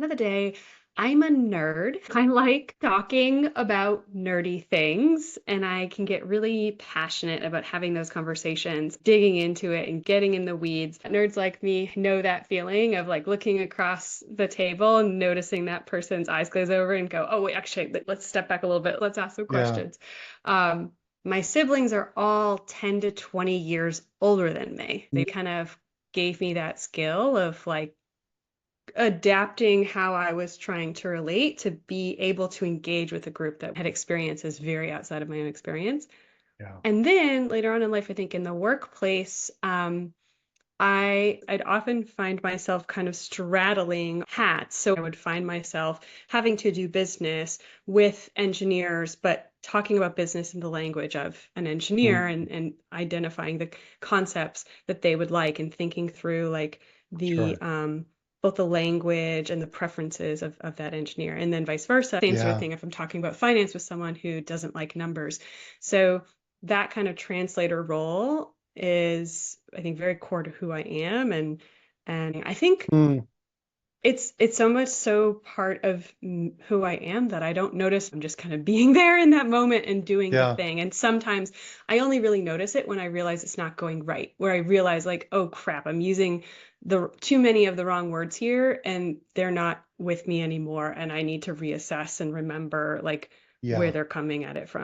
end of the day, I'm a nerd. I like talking about nerdy things, and I can get really passionate about having those conversations, digging into it and getting in the weeds. Nerds like me know that feeling of like looking across the table and noticing that person's eyes glaze over and go, oh, wait, actually, let's step back a little bit. Let's ask some Yeah. questions. My siblings are all 10 to 20 years older than me. They kind of gave me that skill of like adapting how I was trying to relate to be able to engage with a group that had experiences very outside of my own experience. Yeah. And then later on in life, I think in the workplace, I'd often find myself kind of straddling hats. So I would find myself having to do business with engineers, but talking about business in the language of an engineer Mm, and identifying the concepts that they would like and thinking through like the sure. both the language and the preferences of that engineer. And then vice versa, same sort of Yeah. thing if I'm talking about finance with someone who doesn't like numbers. So that kind of translator role is, I think, very core to who I am, and I think Mm, it's so much so part of who I am that I don't notice. I'm just kind of being there in that moment and doing the yeah. thing. And sometimes I only really notice it when I realize it's not going right, where I realize like, oh crap, I'm using the too many of the wrong words here and they're not with me anymore, and I need to reassess and remember like where Yeah. they're coming at it from.